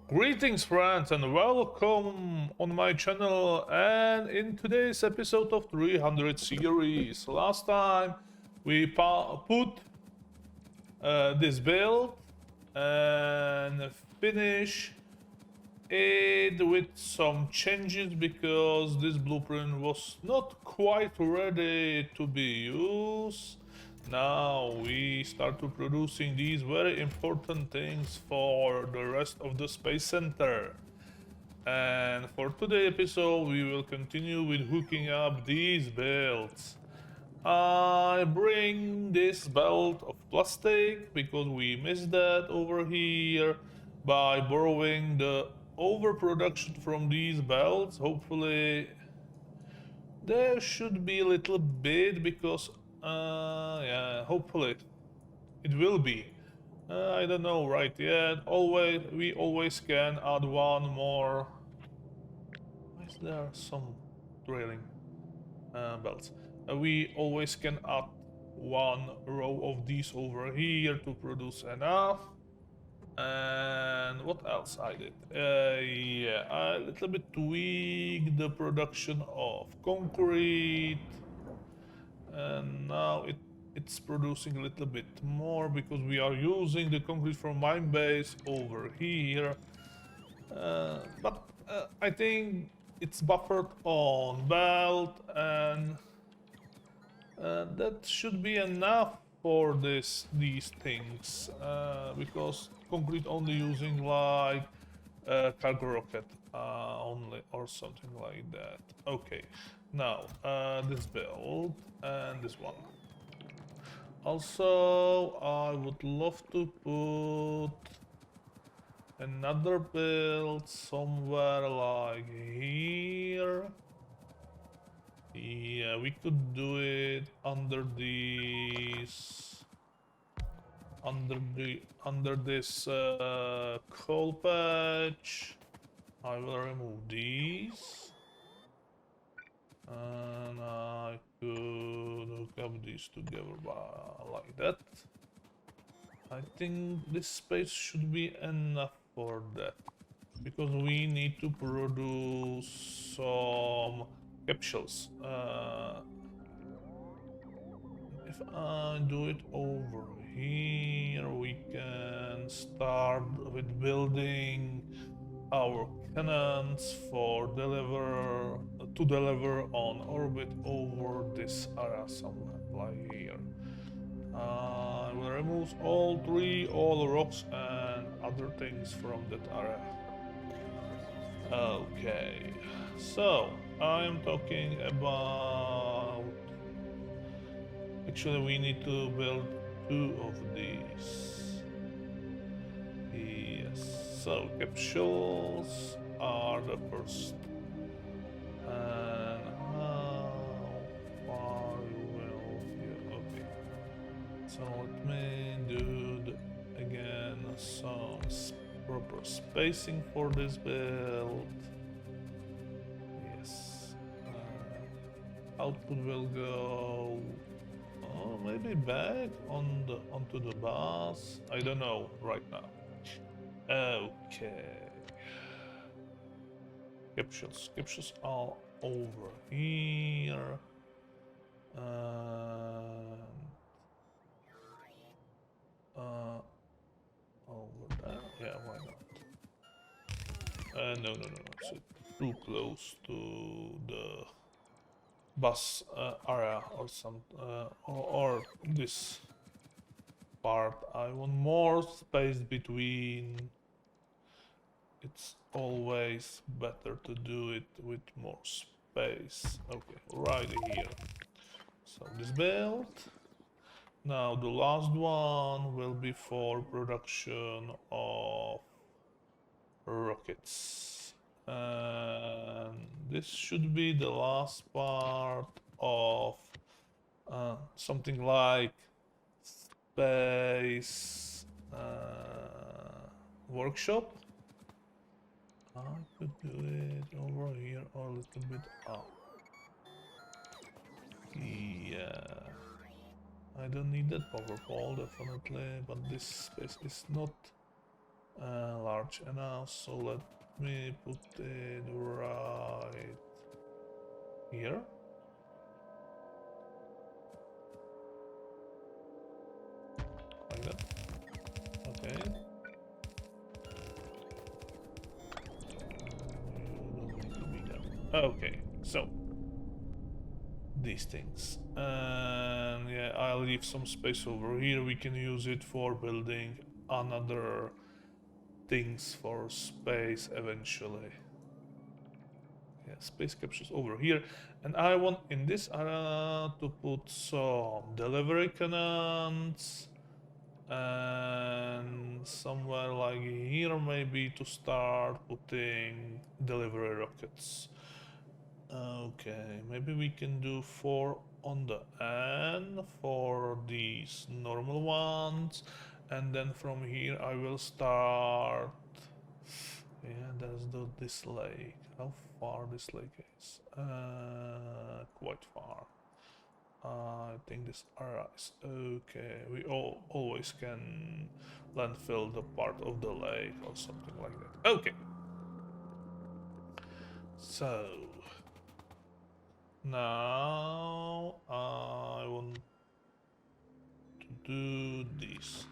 Greetings friends and welcome on my channel and in today's episode of 300 series. Last time we put this build and finish it with some changes because this blueprint was not quite ready to be used. Now we start to producing these very important things for the rest of the space center. And for today's episode we will continue with hooking up these builds. I bring this belt of plastic because we missed that over here by borrowing the overproduction from these belts. Hopefully there should be a little bit because yeah, hopefully it will be. I don't know right yet. We always can add one more. Is there some trailing belts? We always can add one row of these over here to produce enough. And what else I did? Yeah, I a little bit tweaked the production of concrete, and now it's producing a little bit more because we are using the concrete from mine base over here. But I think it's buffered on belt, and that should be enough for these things because concrete only using like cargo rocket only or something like that. Okay, now this build and this one. Also, I would love to put another build somewhere like here. Yeah, we could do it under these, under this coal patch. I will remove these, and I could hook up these together like that. I think this space should be enough for that because we need to produce some capsules. If I do it over here, we can start with building our cannons for deliver on orbit over this area somewhere like here. I will remove all rocks and other things from that area. Okay, so I'm talking about. Actually, we need to build two of these. Yes, so capsules are the first. And how far will you? Okay, so let me do again some proper spacing for this build. Yes, output will go. Oh, maybe back onto the bus. I don't know right now. Okay. Capsules are over here. Over there. Yeah, why not? No. It's too close to the bus area or some or this part. I want more space between. It's always better to do it with more space. Okay, right here. So this build. Now the last one will be for production of rockets. And this should be the last part of something like space workshop. I could do it over here or a little bit up. Yeah. I don't need that power pole definitely, but this space is not large enough, so let me put it right here. Like that. Okay. You don't need to be there. Okay, so these things. And yeah, I'll leave some space over here. We can use it for building another things for space eventually. Yeah, space captures over here. And I want in this area to put some delivery cannons. And somewhere like here maybe to start putting delivery rockets. Okay, maybe we can do 4 on the end for these normal ones, and then from here I will start. Yeah, this lake. How far this lake is? Quite far. I think this area is okay. We always can landfill the part of the lake or something like that. Okay. So now I want to do this.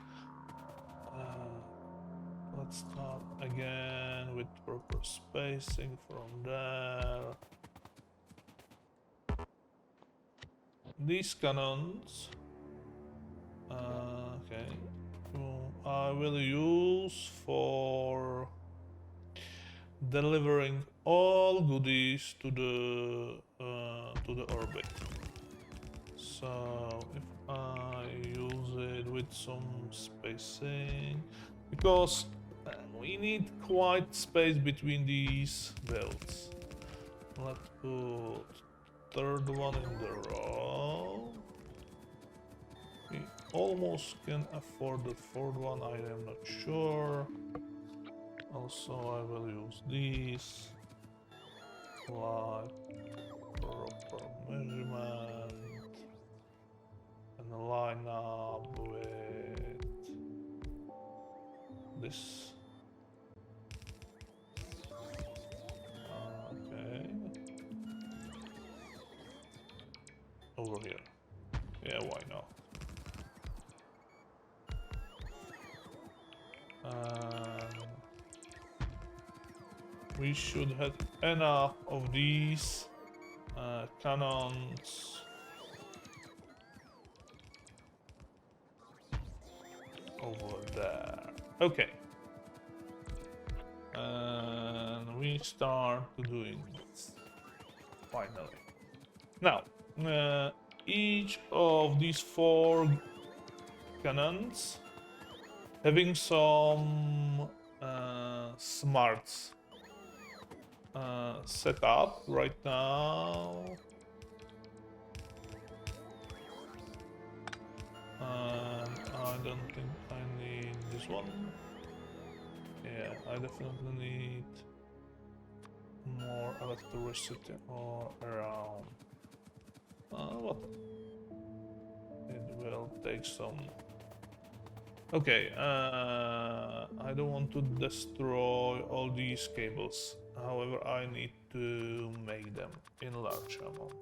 Let's start again with proper spacing from there. These cannons, okay, I will use for delivering all goodies to the orbit. So if I use it with some spacing, because we need quite space between these builds. Let's put third one in the row. We almost can afford the fourth one, I am not sure. Also, I will use these like proper measurement and line up with this. Okay. Over here. Yeah, why not? We should have enough of these cannons over there. Okay. And we start doing this. Finally. Now, each of these 4 cannons having some smarts set up right now. I don't think I need this one. Yeah, I definitely need more electricity all around. What? It will take some. Okay, I don't want to destroy all these cables. However, I need to make them in large amount.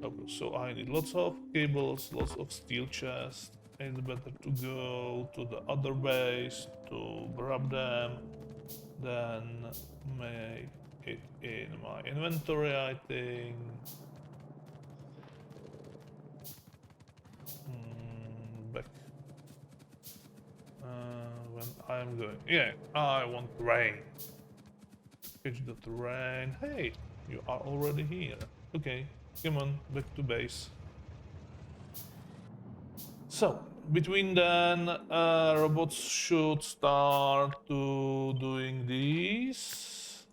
Okay, so I need lots of cables, lots of steel chests. It's better to go to the other base to grab them, then make it in my inventory, I think. Back. When I'm going. Yeah, I want rain. Catch the terrain. Hey, you are already here. Okay, come on, back to base. So, between then, robots should start to doing these.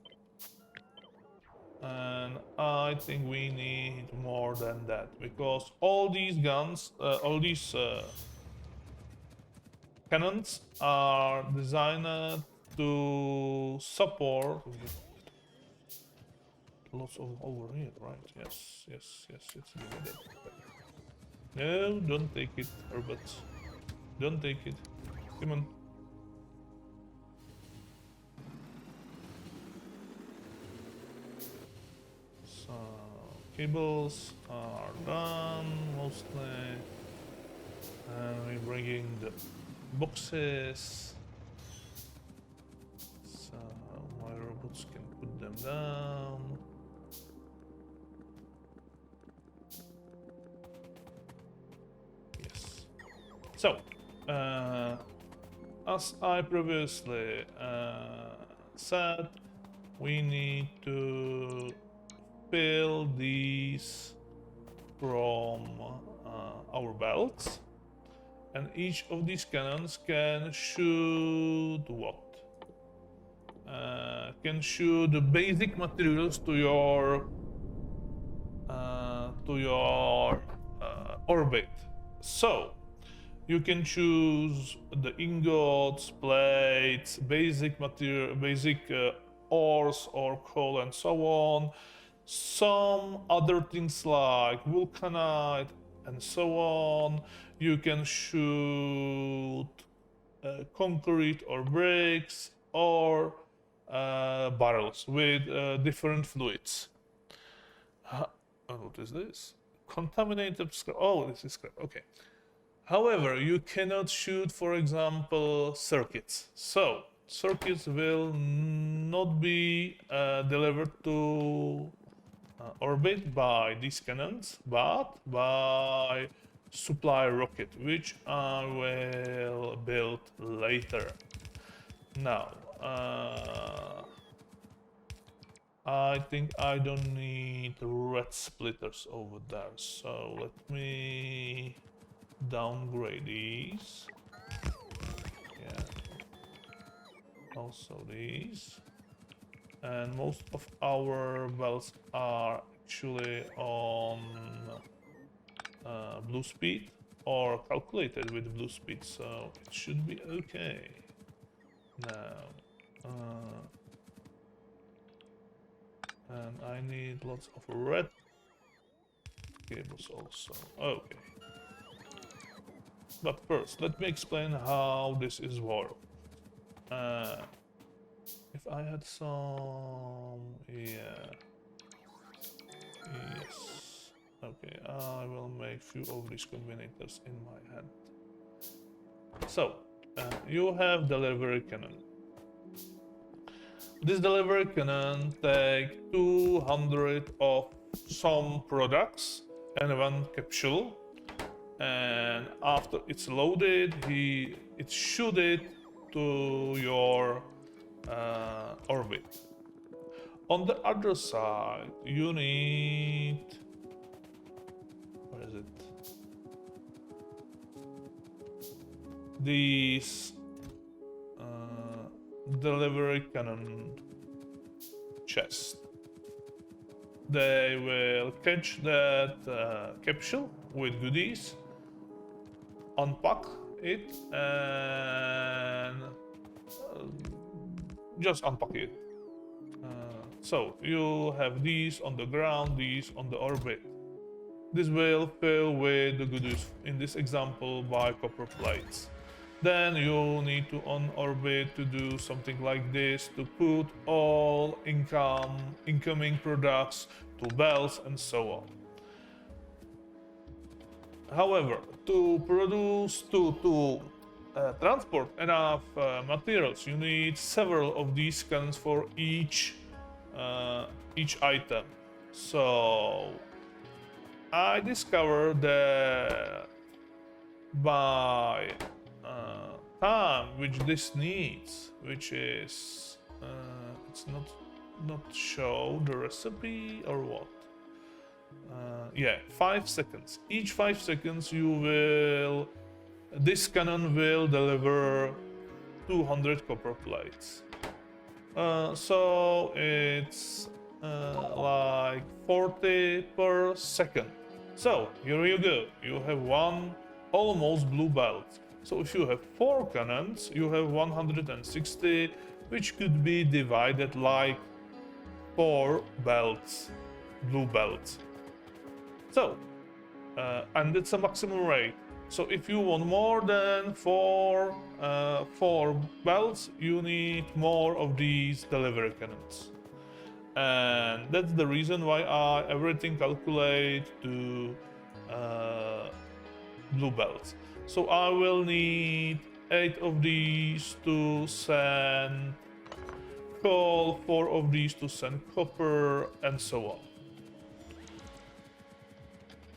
And I think we need more than that, because all these guns, all these cannons are designed to support lots of over here, right? Yes, give me that. No, don't take it, Herbert. Don't take it. Come on. cables are done mostly. And we're bringing the boxes. So my robots can put them down. Yes. So, as I previously said, we need to fill these from our belts, and each of these cannons can shoot what? Can shoot the basic materials to your orbit. So you can choose the ingots, plates, basic material, basic ores or coal, and so on. Some other things like vulcanite and so on. You can shoot concrete or bricks or barrels with different fluids. What is this? Contaminated scrap. Oh, this is scrap. Okay. However, you cannot shoot, for example, circuits. So, circuits will not be delivered to orbit by these cannons, but by supply rocket, which I will build later. Now, I think I don't need red splitters over there, so let me downgrade these. Yeah. Also these. And most of our belts are actually on blue speed or calculated with blue speed, so it should be okay. Now, and I need lots of red cables also. Okay. But first, let me explain how this is worked. If I had some... yeah. Yes. Okay, I will make few of these combinators in my hand. So, you have delivery cannon. This delivery cannon takes 200 of some products and one capsule. And after it's loaded, it shoot it to your orbit. On the other side, you need... where is it? These delivery cannon chest. They will catch that capsule with goodies, unpack it, and just unpack it. So you have these on the ground, these on the orbit. This will fill with the goodies, in this example by copper plates. Then you need to on orbit to do something like this to put all incoming products to belts and so on. However, to transport enough materials, you need several of these cannons for each item. So I discovered that by time which this needs, which is it's not show the recipe or what. Yeah, 5 seconds. Each 5 seconds this cannon will deliver 200 copper plates. So it's like 40 per second. So here you go. You have one almost blue belt. So if you have 4 cannons, you have 160, which could be divided like 4 belts, blue belts. So, and it's a maximum rate. So if you want more than 4 belts, you need more of these delivery cannons. And that's the reason why I everything calculate to blue belts. So I will need 8 of these to send coal, 4 of these to send copper, and so on.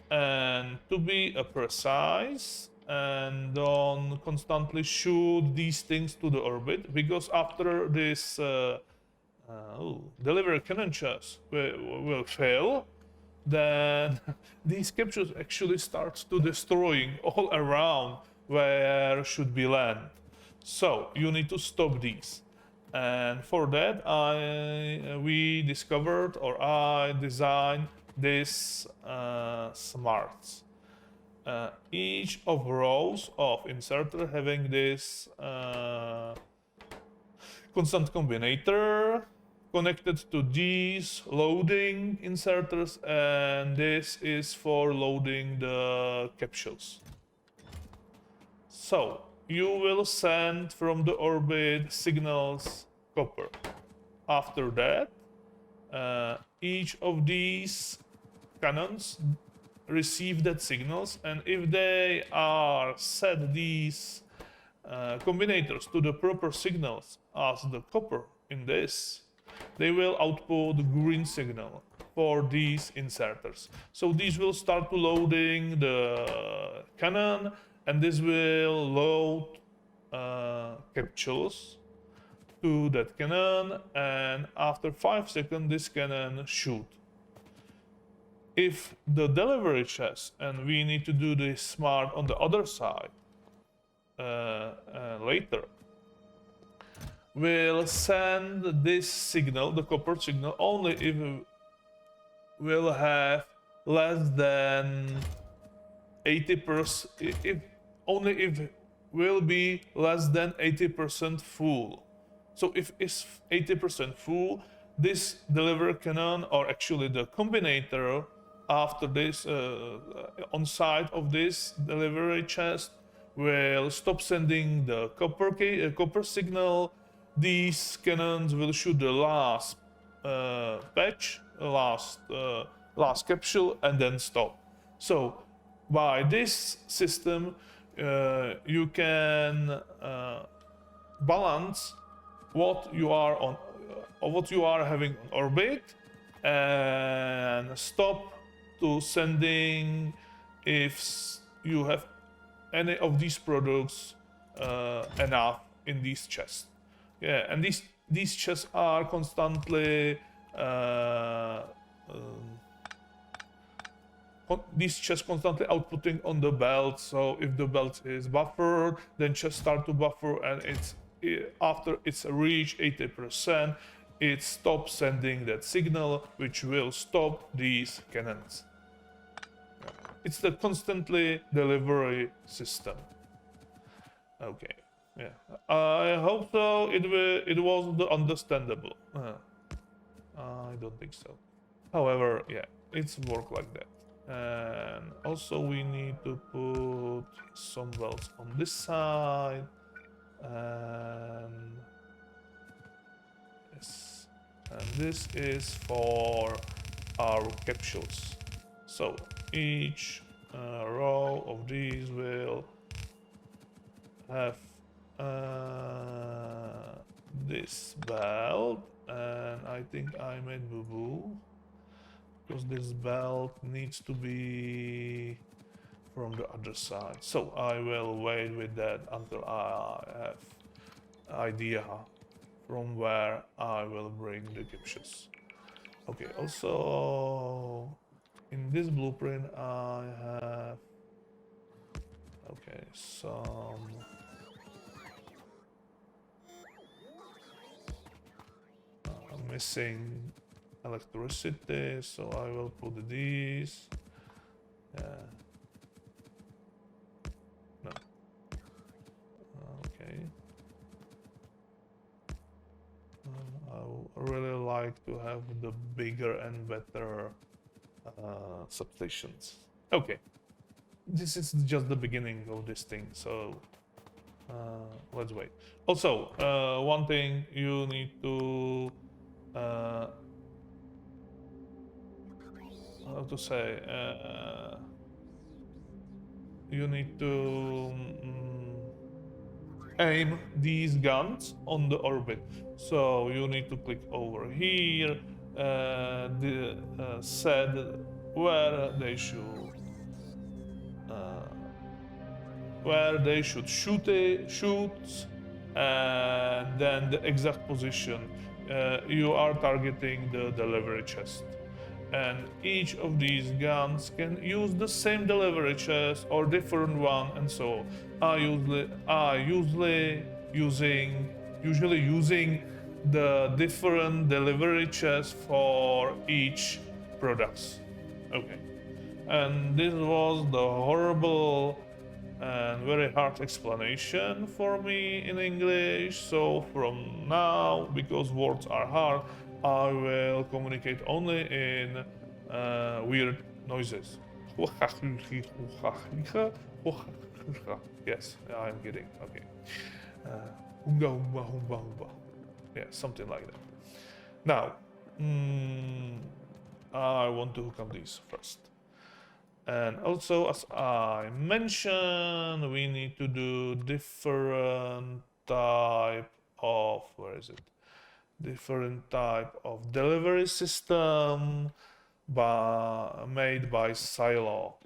And to be precise, and don't constantly shoot these things to the orbit, because after this delivery cannon chest will fail, then these captures actually starts to destroying all around where should be land. So you need to stop these. And for that, we discovered, or I designed this smarts. Each of rows of inserter having this constant combinator connected to these loading inserters, and this is for loading the capsules. So you will send from the orbit signals copper. After that, each of these cannons receive that signals, and if they are set these combinators to the proper signals as the copper in this, they will output the green signal for these inserters. So these will start to loading the cannon, and this will load capsules to that cannon, and after 5 seconds this cannon shoot. If the delivery chest, and we need to do this smart on the other side later, will send this signal, the copper signal, only if will have less than 80%, only if will be less than 80% full. So if it's 80% full, this delivery cannon, or actually the combinator after this on side of this delivery chest, will stop sending the copper signal. These cannons will shoot the last patch, last capsule, and then stop. So by this system, you can balance what you are on, what you are having on orbit, and stop to sending if you have any of these products enough in these chests. Yeah, and these chests are constantly outputting on the belt. So if the belt is buffered, then chests start to buffer, and after it's reached 80%, it stops sending that signal, which will stop these cannons. It's the constantly delivery system. Okay. Yeah, I hope so. It was understandable. I don't think so. However, yeah, it's work like that. And also we need to put some belts on this side, and yes, and this is for our capsules. So each row of these will have this belt, and I think I made boo-boo because this belt needs to be from the other side. So I will wait with that until I have idea from where I will bring the capsules. Okay, also in this blueprint I have some missing electricity, so I will put these. No. Okay. I would really like to have the bigger and better substations. Okay. This is just the beginning of this thing, so let's wait. Also, one thing you need to how to say, you need to aim these guns on the orbit. So you need to click over here, set where they should uh, shoot, and then the exact position you are targeting the delivery chest. And each of these guns can use the same delivery chest or different one, and so I usually using the different delivery chests for each products. Okay. And this was the horrible and very hard explanation for me in English. So from now, because words are hard, I will communicate only in weird noises. Yes, I'm kidding. Okay. Hunga, humba, humba, humba. Yeah, something like that. Now, I want to hook up these first. And also, as I mentioned, we need to do different type of, where is it? Different type of delivery system made by Silo.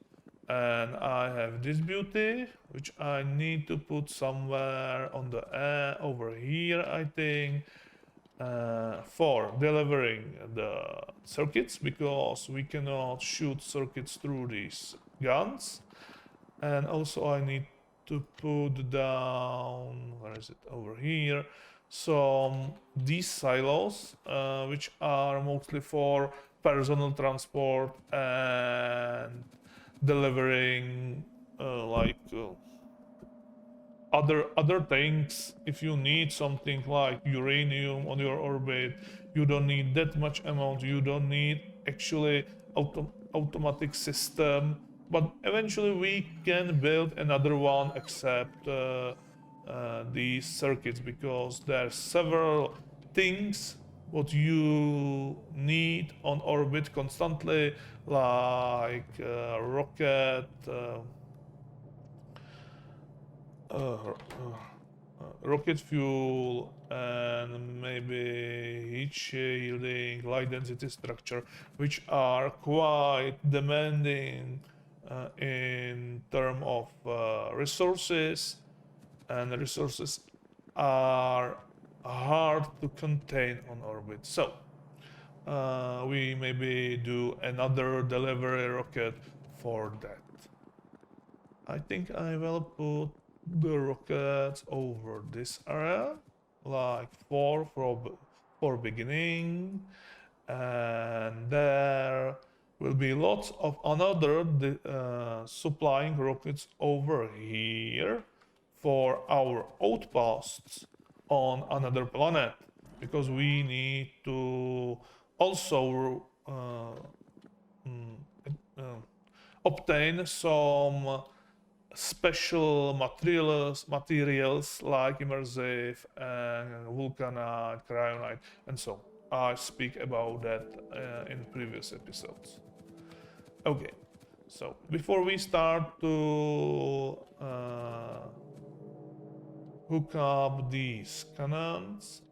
And I have this beauty, which I need to put somewhere on the over here, I think. For delivering the circuits, because we cannot shoot circuits through these guns. And also I need to put down, where is it, over here, some these silos, which are mostly for personal transport and delivering other things. If you need something like uranium on your orbit, you don't need that much amount. You don't need actually automatic system, but eventually we can build another one except these circuits, because there are several things what you need on orbit constantly, like rocket rocket fuel, and maybe heat shielding, light density structure, which are quite demanding in terms of resources, and the resources are hard to contain on orbit. So we maybe do another delivery rocket for that. I think I will put the rockets over this area, like for beginning, and there will be lots of another supplying rockets over here for our outposts on another planet, because we need to also obtain some special materials like immersive and vulcanite, cryonite, and so I speak about that in previous episodes. Okay, so before we start to hook up these cannons,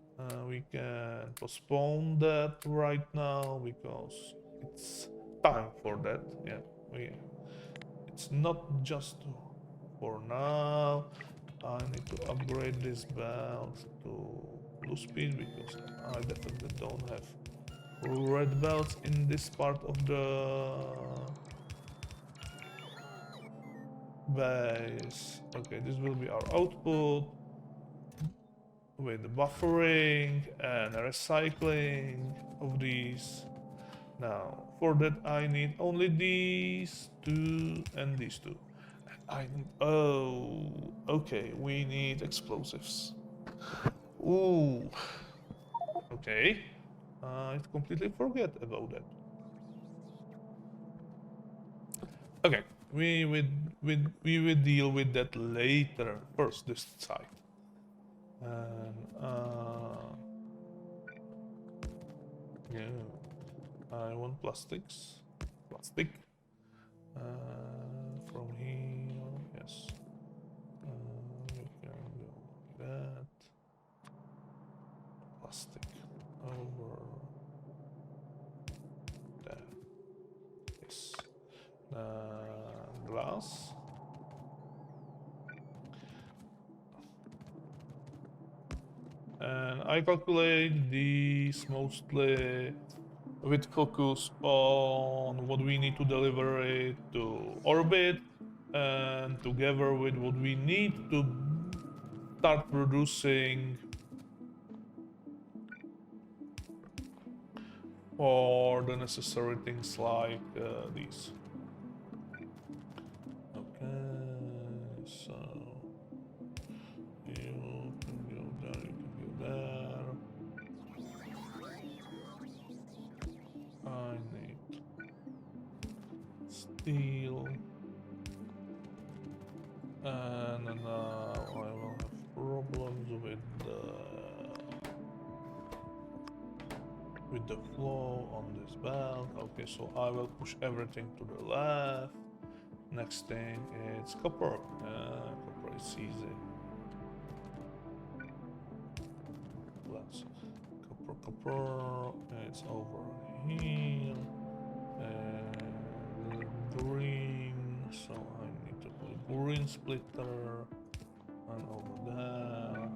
we can postpone that right now because it's time for that. Yeah, it's not just for now. I need to upgrade this belt to blue speed because I definitely don't have red belts in this part of the base. Okay, this will be our output with the buffering and recycling of these. Now, for that I need only these two and these two. I need... Oh, okay, we need explosives. Ooh. Okay. I completely forget about that. Okay, we will deal with that later. First, this side. And yeah, I want plastics plastic. From here, yes. You can go like that. Plastic over there. Yes. Glass. And I calculate these mostly with focus on what we need to deliver it to orbit, and together with what we need to start producing for the necessary things like these. Okay, so you can go there, you can go there. I need steel. And now I will have problems with the flow on this belt. Okay, so I will push everything to the left. Next thing is copper. Copper is easy. Let's copper. It's over here. And green. So I need to put a green splitter. And over there.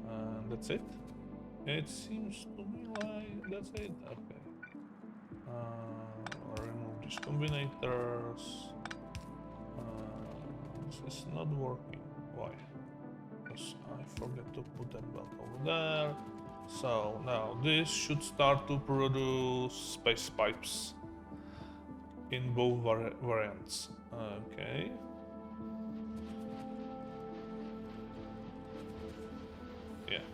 And that's it. It seems to me like that's it. Okay. Remove these combinators. This is not working. Why? Because I forgot to put that belt over there. So now this should start to produce space pipes in both variants. Okay. Yeah.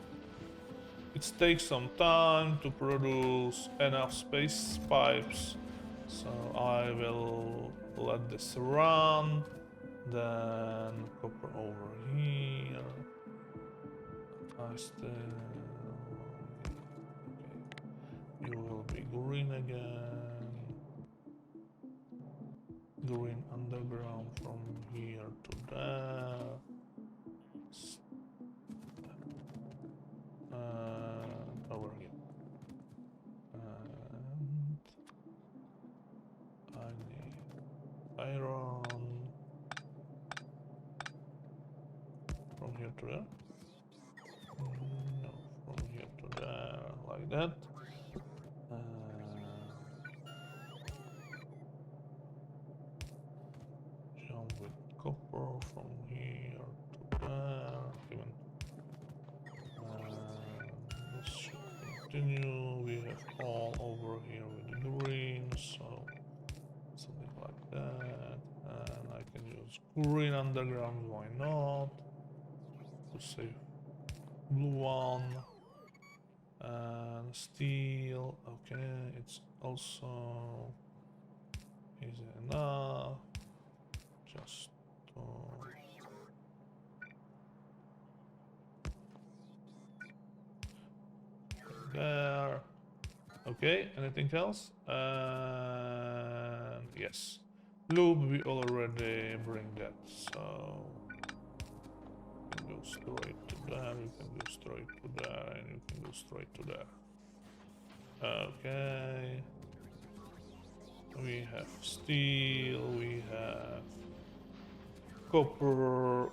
It takes some time to produce enough space pipes, so I will let this run. Then copper over here. I still... Okay. You will be green again. Green underground from here to there. Over here. And I need iron from here to there. No, from here to there, like that. Jump with copper from here to there. Even this should continue. We have all over here with the green, so something like that. And I can use green underground, why not? To save blue one. And steel, okay, it's also easy enough. Just there. Okay, anything else? Yes. Loop, we already bring that, so you can go straight to there, you can go straight to there, and you can go straight to there. Okay. We have steel, we have copper,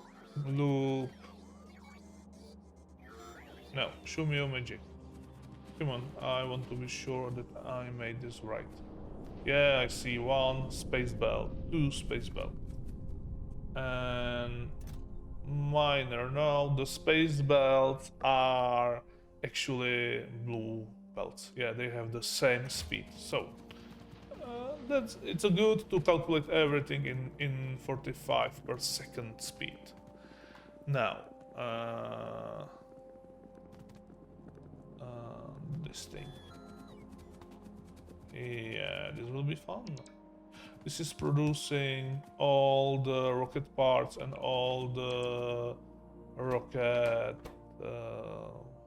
loop. No, show me your magic. Come on, I want to be sure that I made this right. Yeah, I see one space belt, two space belt. And minor, no, the space belts are actually blue belts. Yeah, they have the same speed. So it's a good to calculate everything in 45 per second speed. Now, this thing. Yeah, this will be fun. This is producing all the rocket parts and all the rocket,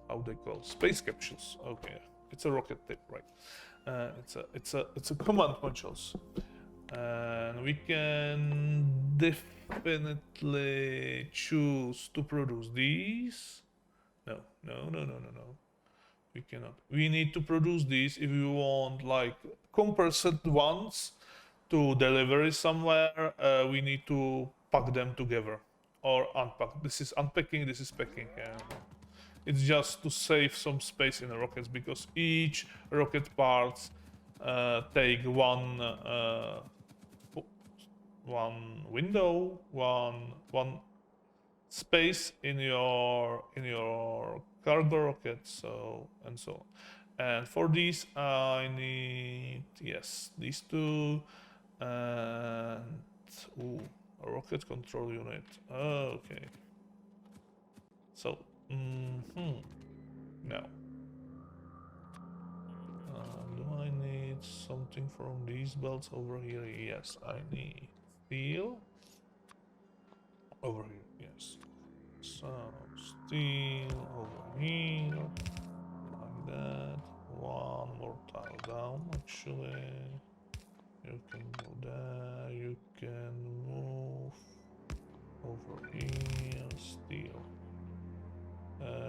how they call space capsules. Okay, It's a rocket tip, right? It's a command modules, and we can definitely choose to produce these. No, no, no, no, no, no. We cannot. We need to produce these if we want like compressed ones to deliver somewhere. We need to pack them together or unpack. This is unpacking. This is packing. It's just to save some space in the rockets because each rocket parts take one window, one space in your cargo rocket, so and so on. And for these I need, yes, these two, and a rocket control unit. Okay, so now do I need something from these belts over here? Yes, I need steel over here. Yes, so steel over here, like that. One more tile down, actually. You can go there, you can move over here, steel.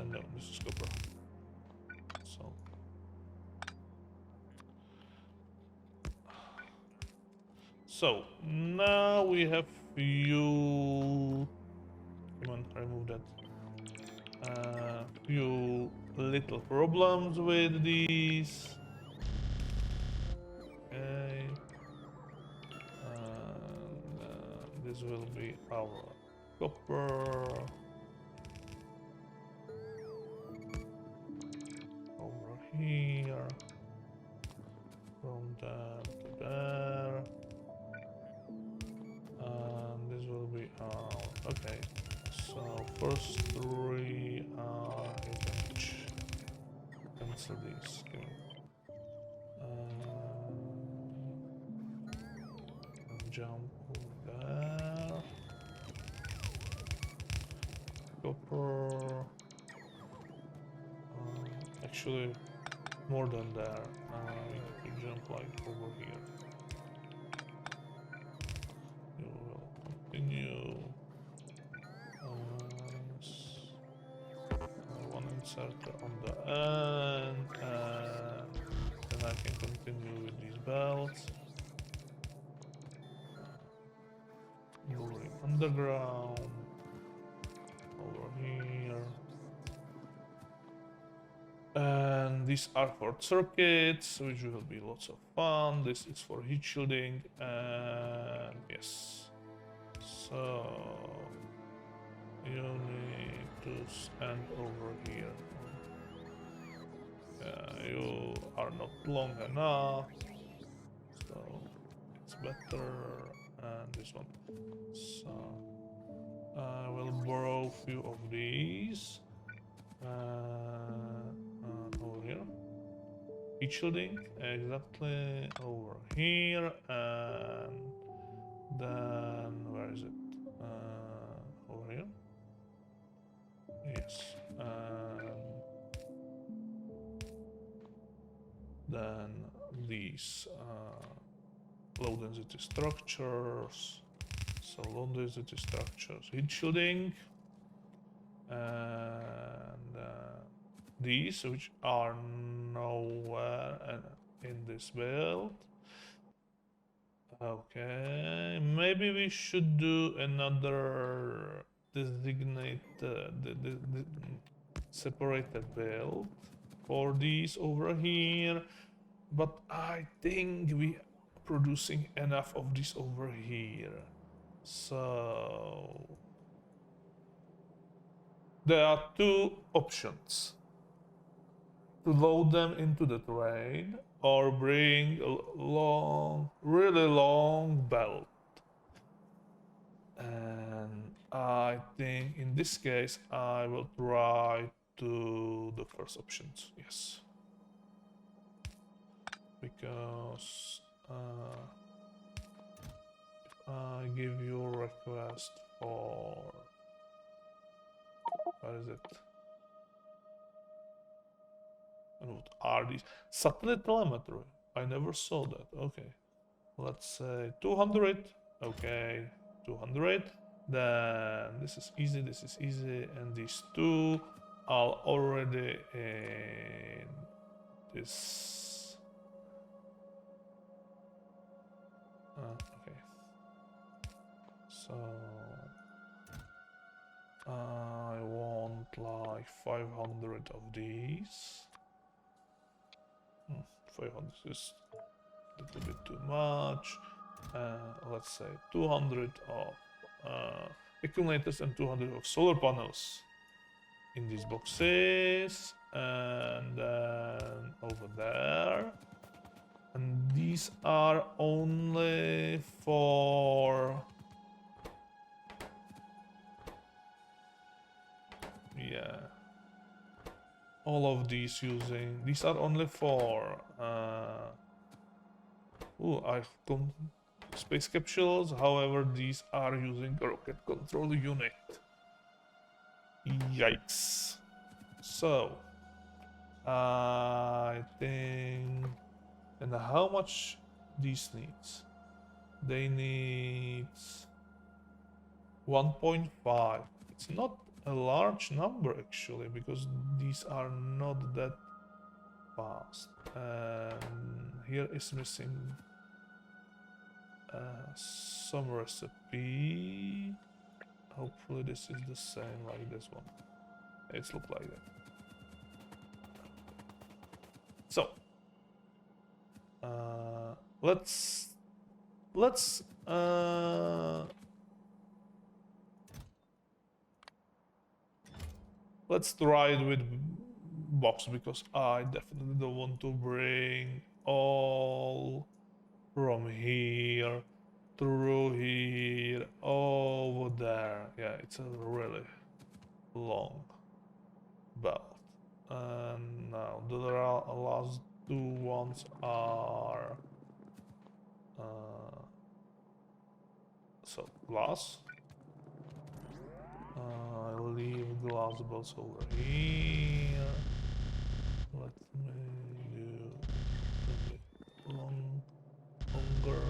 No, this is copper. So now we have few. Come on, remove that. Few little problems with these. Okay. And this will be our copper. Over here. From there to there. And this will be okay. So first three you can cancel these. Jump over there. Copper. Actually, more than there. We need to jump like over here. You will continue. One inserter on the end, and then I can continue with these belts. Moving underground over here. And these are for circuits, which will be lots of fun. This is for heat shielding, and yes. So you need to stand over here. You are not long enough, so it's better. And this one. So I will borrow a few of these. Over here. Heat shielding, exactly over here, and then where is it? Over here. Yes, and then these low density structures. So low density structures, heat shielding, and these, which are nowhere in this build. Okay, maybe we should do another designated separated build for these over here, but I think we are producing enough of this over here. So there are two options: to load them into the train or bring a long, really long belt. And I think in this case I will try to the first options, yes. Because if I give you a request for, where is it? And what are these? Satellite telemetry. I never saw that. Okay. Let's say 200. Okay. 200. Then this is easy, this is easy. And these two are already in this. Okay. So I want like 500 of these. 500 is a little bit too much. Let's say 200 of accumulators and 200 of solar panels in these boxes, and then over there. And these are only for... yeah. All of these using... these are only for... space capsules, however, these are using a rocket control unit. Yikes. So, I think... and how much these needs? They need 1.5. It's not a large number actually, because these are not that fast. And here is missing some recipe. Hopefully this is the same like this one. It's look like that. So let's try it with box, because I definitely don't want to bring all from here through here over there. Yeah, it's a really long belt. And now the last two ones are so glass. I'll leave glass belts over here. Let me do a bit longer.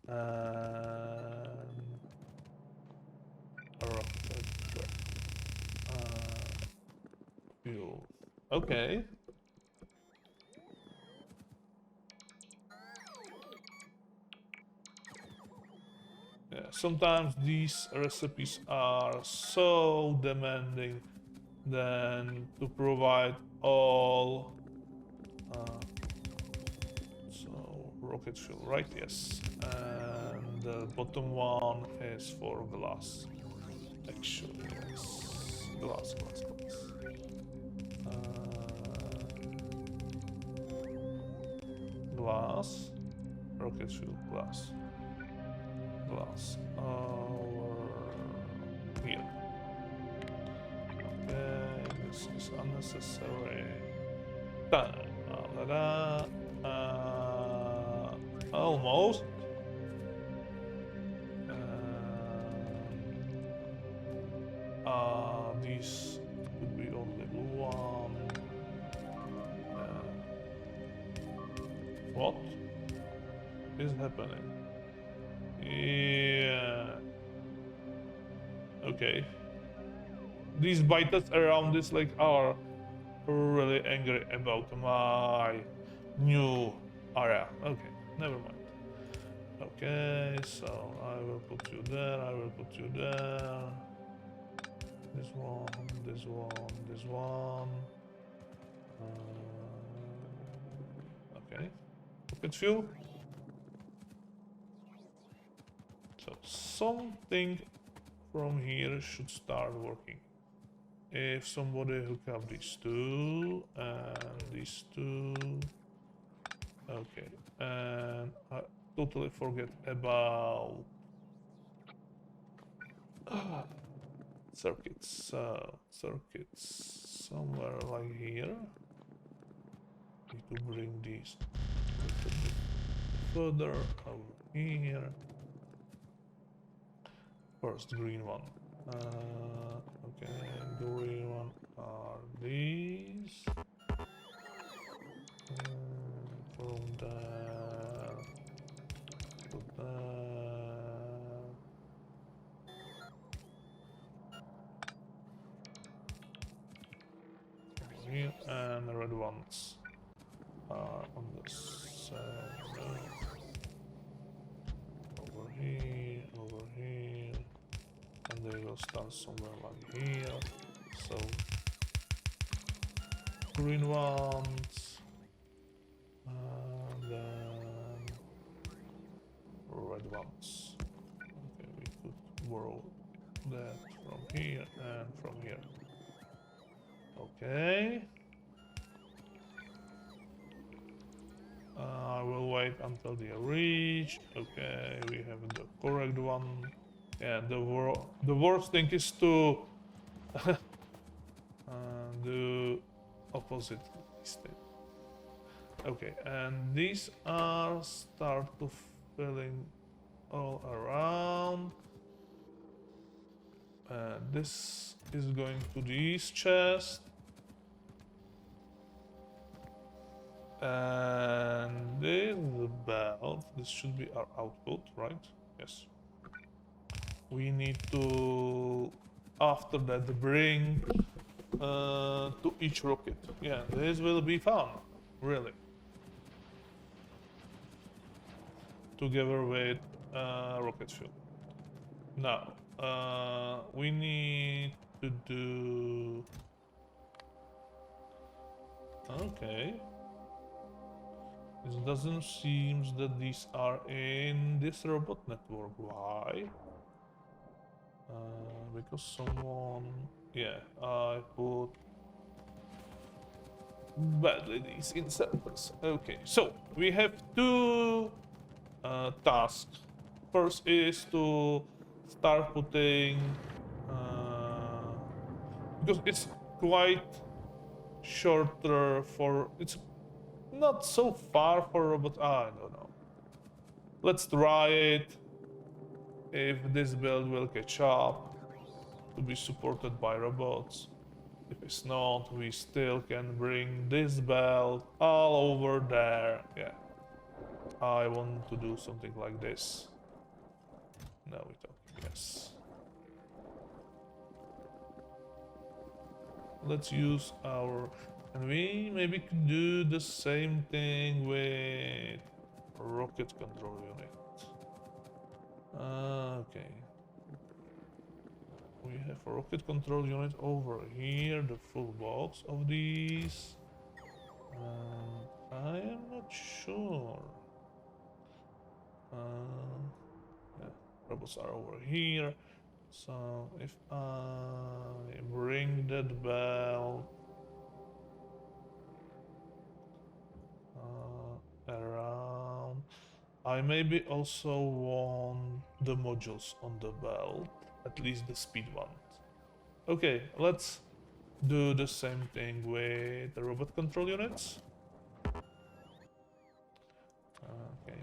And a rocket fuel. Okay. Yeah, sometimes these recipes are so demanding than to provide all. So rocket fuel, right? Yes. And the bottom one is for glass. Actually, yes. Glass. Glass. Rocket fuel, glass. Over here. Okay, this is unnecessary. Almost. These could be only one. What is happening? Yeah. Okay. These biters around this lake are really angry about my new area. Okay, never mind. Okay, so I will put you there, I will put you there. This one. Okay. Rocket fuel. So something from here should start working. If somebody hook up these two and these two. Okay, and I totally forget about circuits. Circuits somewhere like here. Need to bring these a little bit further over here. First green one. Okay, green one are these. room there. Put there. Over here, and the red ones are on the side. Over here, and they will start somewhere like here. So green ones, and then red ones. Okay, we could borrow that from here and from here. Okay. I will wait until they reach. Okay, we have the correct one. Yeah, the worst thing is to do opposite instead. Okay, and these are start to filling all around. This is going to this chest. And this is the belt. This should be our output, right? Yes. We need to, after that, bring to each rocket. Yeah, this will be fun, really. Together with rocket fuel. Now, we need to do... Okay. It doesn't seem that these are in this robot network. Why? Because someone... Yeah, I put badly these inserters. Okay, so we have two tasks. First is to start putting... because it's quite shorter for... It's not so far for robot. I don't know. Let's try it. If this build will catch up to be supported by robots. If it's not, we still can bring this belt all over there. Yeah. I want to do something like this. Now we talk. Yes. Let's use our... And we maybe could do the same thing with rocket control unit. Okay. We have a rocket control unit over here, the full box of these. I am not sure. Yeah, robots are over here. So if I bring that belt around, I maybe also want the modules on the belt, at least the speed ones. Okay, let's do the same thing with the robot control units. Okay.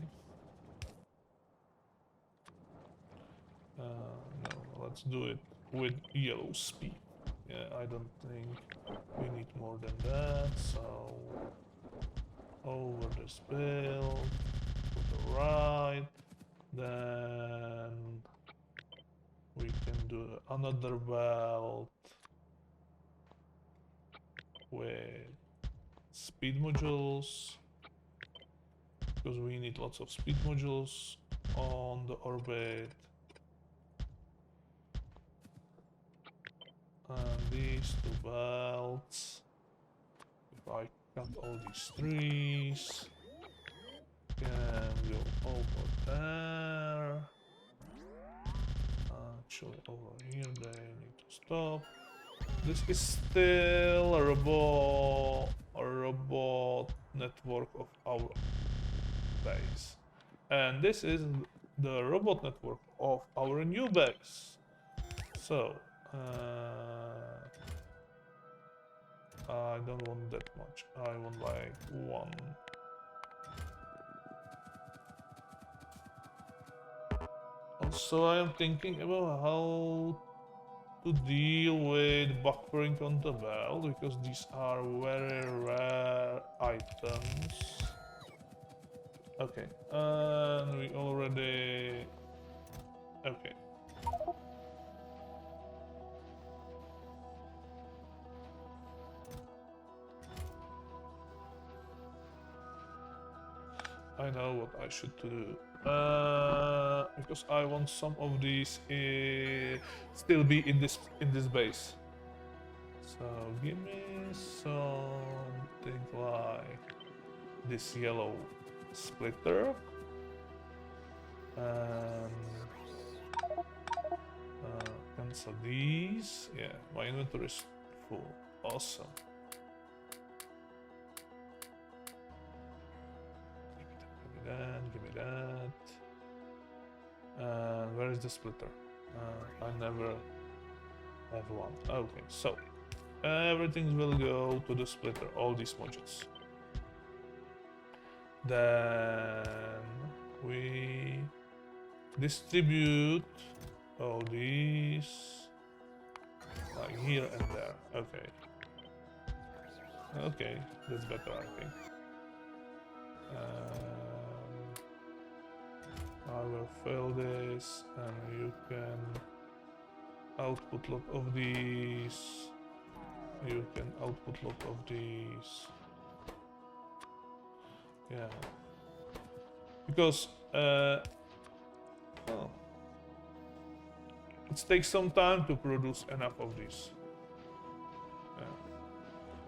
No, let's do it with yellow speed. Yeah, I don't think we need more than that, so over this build, to the right, then we can do another belt with speed modules, because we need lots of speed modules on the orbit. And these two belts, if I cut all these trees, can go over there. Actually, over here they need to stop. This is still a robot network of our base, and this is the robot network of our new base. So I don't want that much. I want like one. Also, I am thinking about how to deal with buffering on the belt, because these are very rare items. Okay, and we already... Okay. I know what I should do. Because I want some of these still be in this base. So give me something like this yellow splitter. Cancel these. Yeah, my inventory is full. Awesome. Give me that. And where is the splitter? I never have one. Okay, so everything will go to the splitter, all these modules. Then we distribute all these like here and there. Okay. Okay, that's better, I think. I will fill this, and you can output lot of these. You can output lot of these. Yeah. Because well, it takes some time to produce enough of these.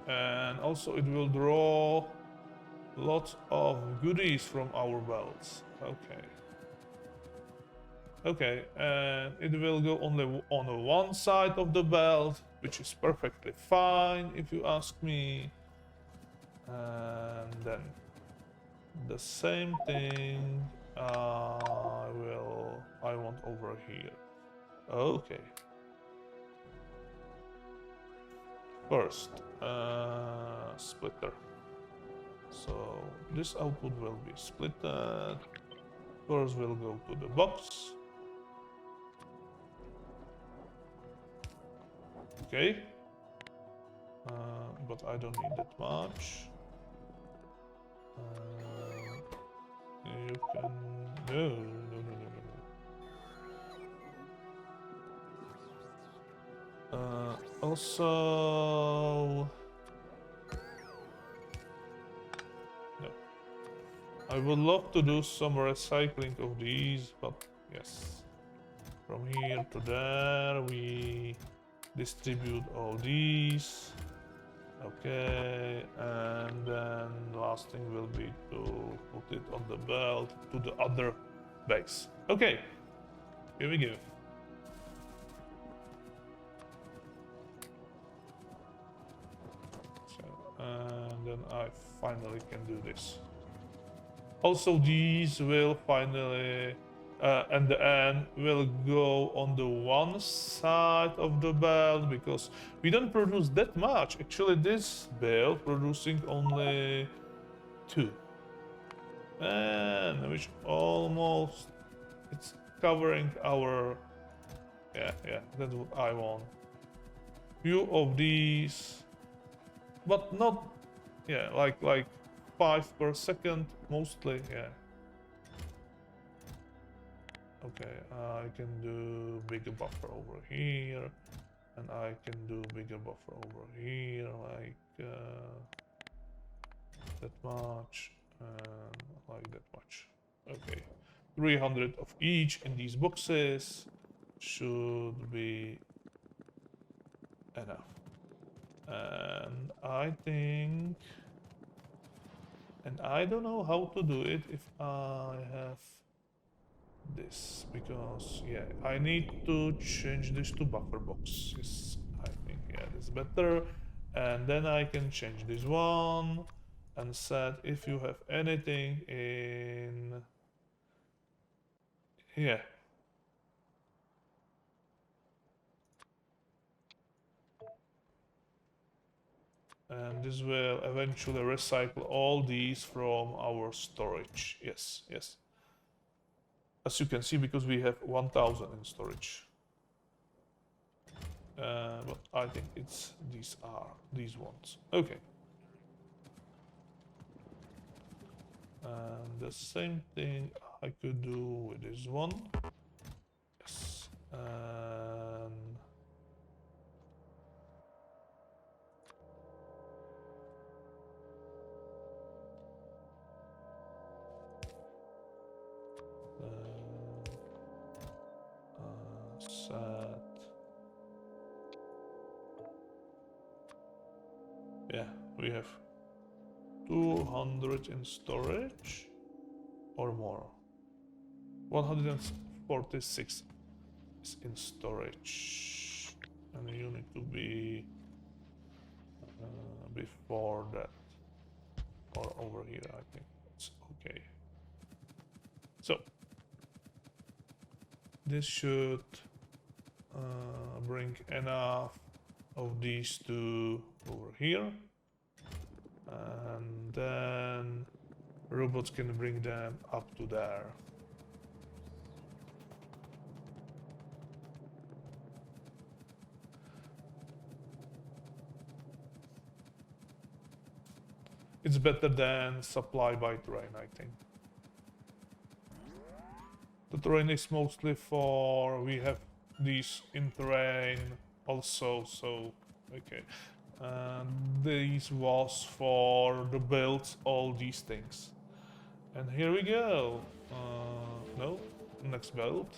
Yeah. And also it will draw lots of goodies from our belts. Okay. Okay, and it will go only on one side of the belt, which is perfectly fine if you ask me. And then the same thing I want over here. Okay. First, splitter. So this output will be splitted. First will go to the box. Okay. But I don't need that much. You can... No. Also... No. I would love to do some recycling of these, but yes. From here to there, we distribute all these. Okay, and then last thing will be to put it on the belt to the other base. Okay, here we go. So, and then I finally can do this. Also, these will finally, and the end will go on the one side of the belt because we don't produce that much. Actually, this belt producing only 2, and which almost it's covering our. Yeah, that's what I want. Few of these, but not. Yeah, like 5 per second mostly. Yeah. Okay, I can do bigger buffer over here, and I can do bigger buffer over here, like that much, and like that much. Okay, 300 of each in these boxes should be enough. And I think, and I don't know how to do it if I have this, because yeah, I need to change this to buffer boxes. I think yeah, that's better. And then I can change this one and set if you have anything in here. And this will eventually recycle all these from our storage. Yes. As you can see, because we have 1000 in storage. But I think it's these ones. Okay. And the same thing I could do with this one. Yes. And set. Yeah, we have 200 in storage or more. 146 is in storage, and you need to be before that or over here. I think it's okay. So this should bring enough of these two over here, and then robots can bring them up to there. It's better than supply by terrain, I think. The terrain is mostly for, we have these in terrain also, so okay. And this was for the builds, all these things. And here we go. No, next build.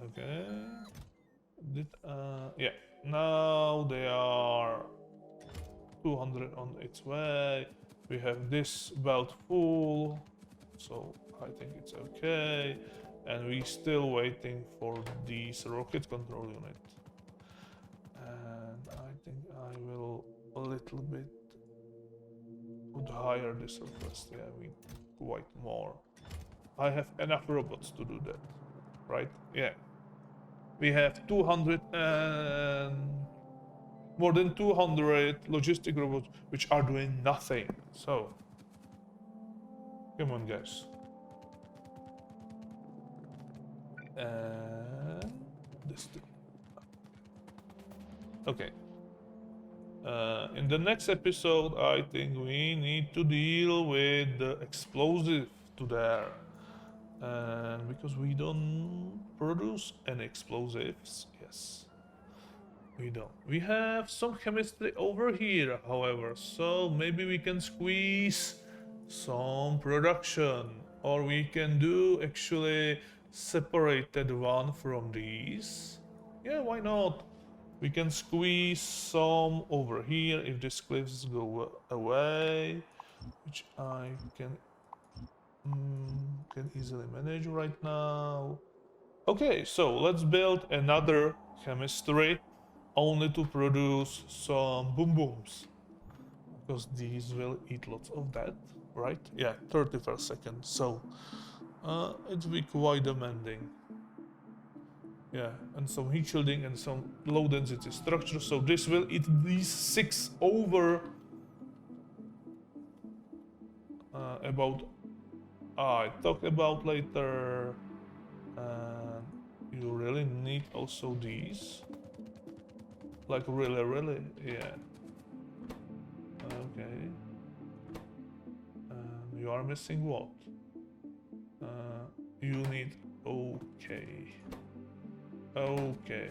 Okay. Yeah, now they are 200 on its way. We have this belt full, so I think it's okay. And we're still waiting for this rocket control unit. And I think I will a little bit put higher this request. Yeah, we quite more. I have enough robots to do that, right? Yeah. We have 200 and more than 200 logistic robots which are doing nothing. So, come on, guys. And this thing. Okay. In the next episode, I think we need to deal with the explosive to there. And because we don't produce any explosives, yes. We don't. We have some chemistry over here, however, so maybe we can squeeze some production, or we can do actually separated one from these. Yeah, why not? We can squeeze some over here if these cliffs go away, which I can easily manage right now. Okay, so let's build another chemistry only to produce some boom booms, because these will eat lots of that, right? Yeah, 30 per second, so it will be quite demanding. Yeah, and some heat shielding and some low density structure, so this will eat these 6 over about I talk about later. You really need also these. Like really, yeah. Okay. You are missing what? You need, okay. Okay.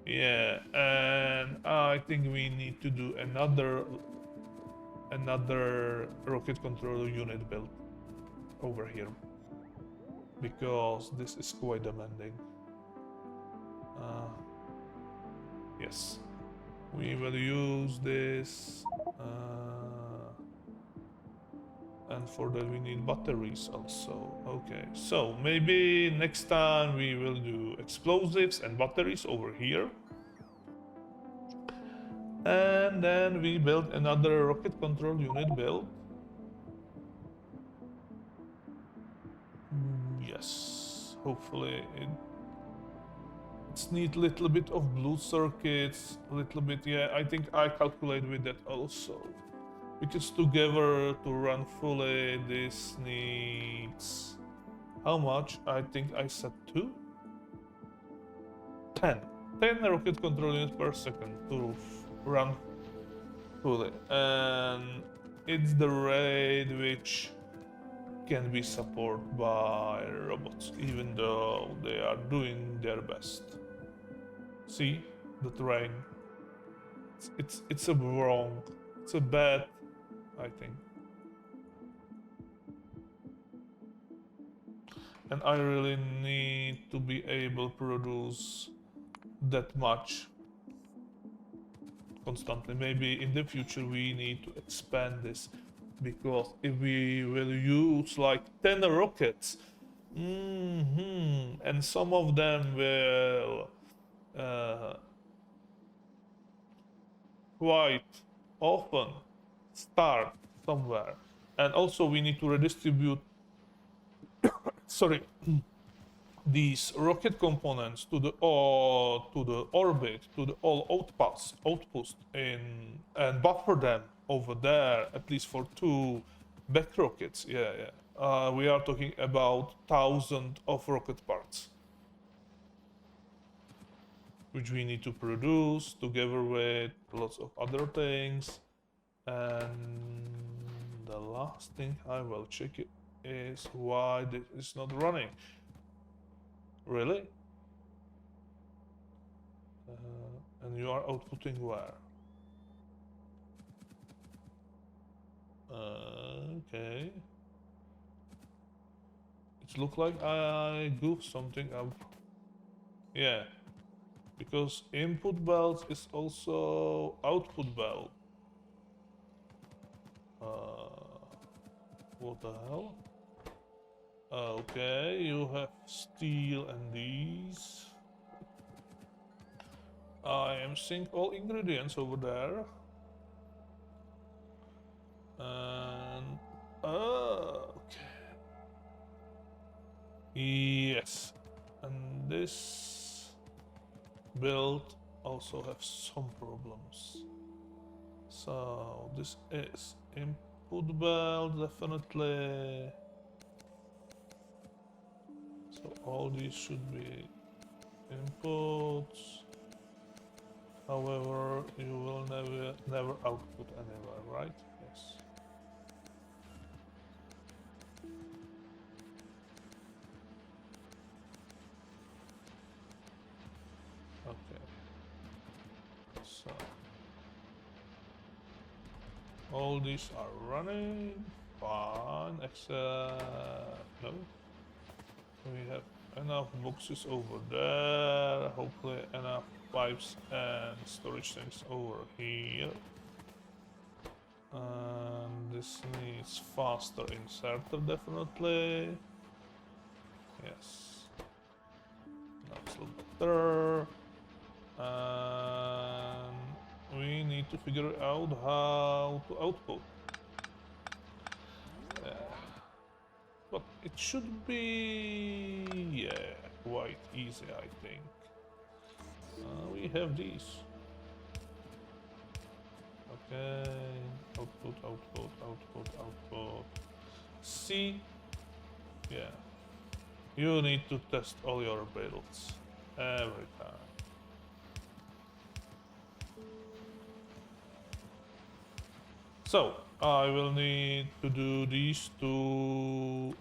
Yeah, and I think we need to do another rocket controller unit build over here, because this is quite demanding. Yes, we will use this, and for that we need batteries also. Okay, so maybe next time we will do explosives and batteries over here. And then we build another rocket control unit build. Yes, hopefully it's need little bit of blue circuits, a little bit, yeah, I think I calculate with that also. Because together to run fully this needs, how much? I think I said 2? 10 rocket control units per second to run fully, and it's the rate which can be supported by robots, even though they are doing their best. See the train. It's a wrong. It's a bad, I think. And I really need to be able to produce that much constantly. Maybe in the future we need to expand this, because if we will use like 10 rockets, and some of them will quite often start somewhere, and also we need to redistribute sorry these rocket components to the orbit, to the all outpost in, and buffer them over there at least for 2 back rockets. We are talking about thousands of rocket parts which we need to produce together with lots of other things. And the last thing I will check it is why this is not running. Really? And you are outputting where? Okay. It looks like I goofed something up. Yeah. Because input belt is also output belt. What the hell? Okay, you have steel and these. I am seeing all ingredients over there. And okay. Yes. And this build also have some problems. So this is input belt definitely. So all these should be inputs. However, you will never output anywhere, right? Yes. Okay. So all these are running fine, except no. We have enough boxes over there. Hopefully enough pipes and storage tanks over here. And this needs faster inserter definitely. Yes. That's a little better. And we need to figure out how to output. But it should be, yeah, quite easy, I think. We have these. Okay, output. C, yeah. You need to test all your builds every time. So, I will need to do these 2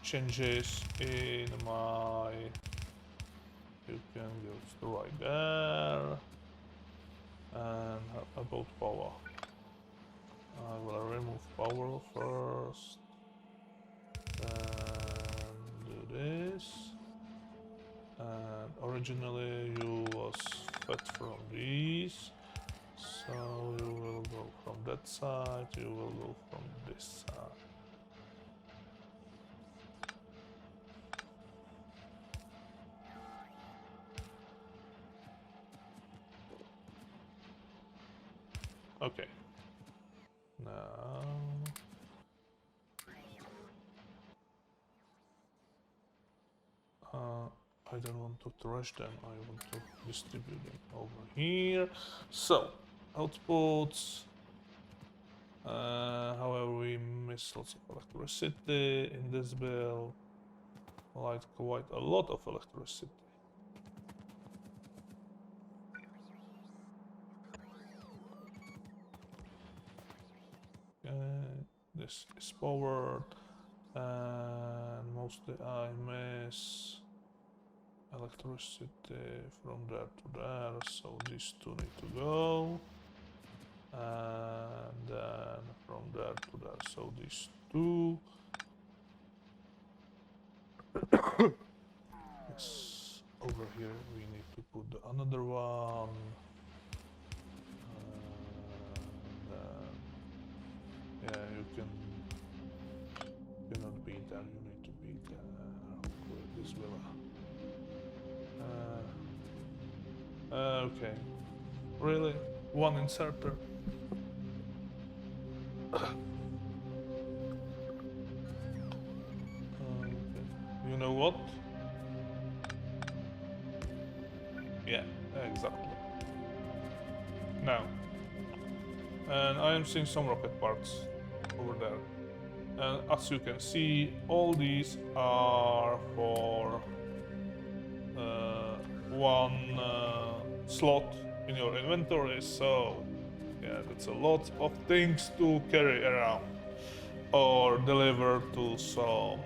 changes in my... You can just right there. And about power. I will remove power first. Then do this. And originally you was fed from these. So you will go from that side, you will go from this side. Okay. Now... I don't want to trash them, I want to distribute them over here. So, outputs. However, we miss lots of electricity in this build. Like quite a lot of electricity. this is powered, and mostly I miss electricity from there to there, so these two need to go, and then from there to there, so these two. Yes, over here we need to put another one. Yeah, you cannot be there, you need to be there. With this villa. Okay. Really? One inserter? Okay. You know what? Yeah, exactly. Now. And I am seeing some rocket parts over there. And as you can see, all these are for one slot in your inventory, so yeah, that's a lot of things to carry around or deliver to some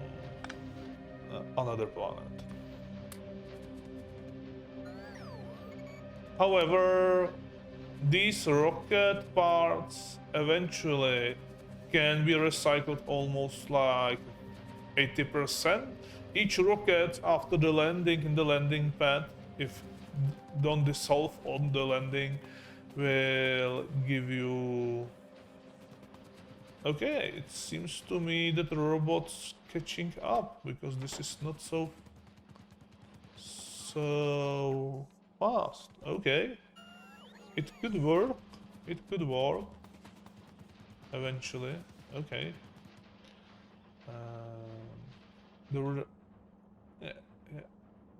another planet. However, these rocket parts eventually can be recycled almost like 80%. Each rocket after the landing in the landing pad, if don't dissolve on the landing, will give you... Okay, it seems to me that the robot's catching up, because this is not so fast. Okay. It could work. It could work. Eventually. Okay. Yeah.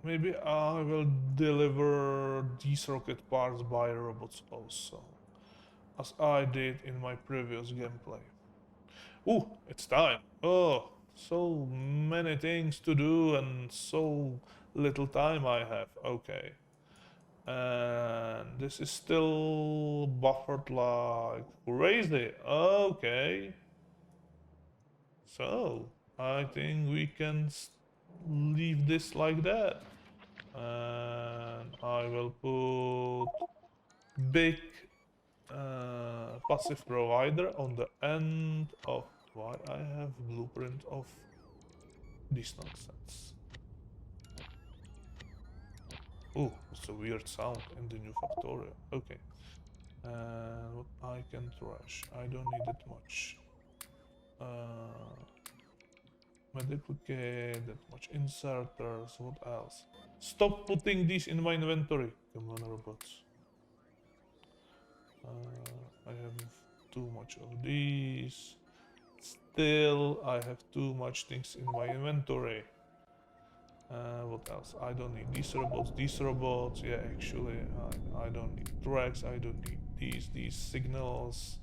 Maybe I will deliver these rocket parts by robots also, as I did in my previous gameplay. Ooh, it's time. Oh, so many things to do and so little time I have. Okay. And this is still buffered like crazy. Okay. So, I think we can leave this like that. And I will put big passive provider on the end of... Why I have blueprint of this nonsense. Oh, it's a weird sound in the new Factorio. Okay. And what I can trash? I don't need that much. Medicate, that much inserters, what else? Stop putting these in my inventory. Come on, robots. I have too much of these. Still, I have too much things in my inventory. What else? I don't need these robots. Yeah, actually, I don't need tracks. I don't need these signals.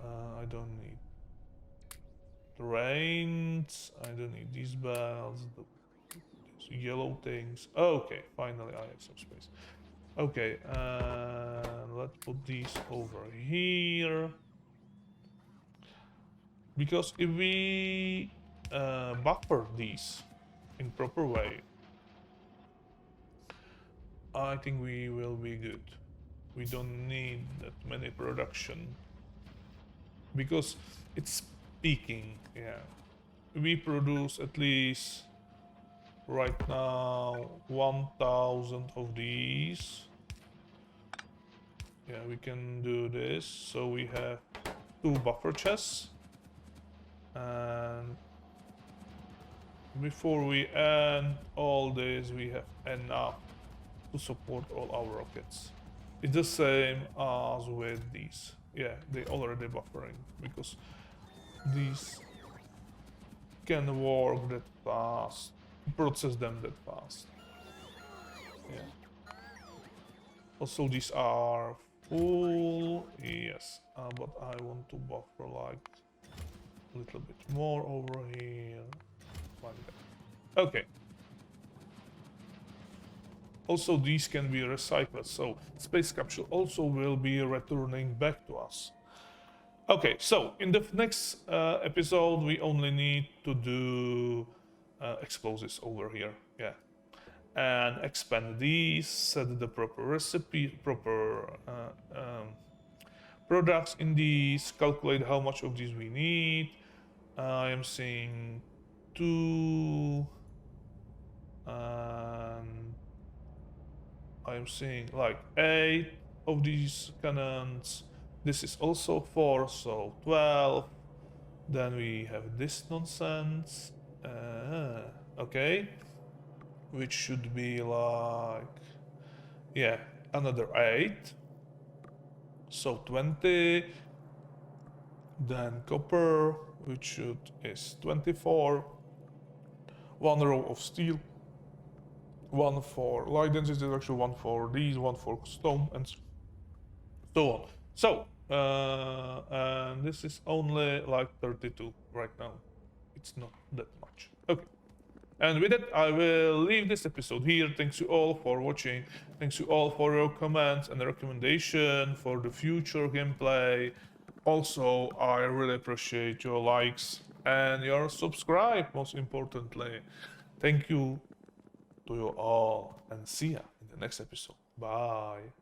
I don't need trains. I don't need these bells. These yellow things. Okay, finally I have some space. Okay, let's put these over here. Because if we buffer these in proper way, I think we will be good. We don't need that many production, because it's peaking. Yeah, we produce at least right now 1000 of these. Yeah, we can do this. So we have 2 buffer chests, and before we end all this, we have enough to support all our rockets. It's the same as with these. Yeah, they already buffering, because these can work that fast, process them that fast. Yeah. Also, these are full. Yes, but I want to buffer like a little bit more over here, like that. Okay. Also, these can be recycled, so space capsule also will be returning back to us. Okay, so in the next episode, we only need to do explosives over here, yeah, and expand these, set the proper recipe, proper products in these, calculate how much of these we need. I am seeing 2, and I am seeing like 8 of these cannons. This is also 4, so 12. Then we have this nonsense. Okay. Which should be like, yeah, another 8. So 20. Then copper, which is 24. 1 row of steel. 1 for light density actually 1 for these, 1 for stone, and so on. So, and this is only like 32 right now. It's not that much. Okay. And with that, I will leave this episode here. Thanks you all for watching. Thanks you all for your comments and recommendation for the future gameplay. Also, I really appreciate your likes and your subscribe, most importantly. Thank you to you all, and see ya in the next episode. Bye.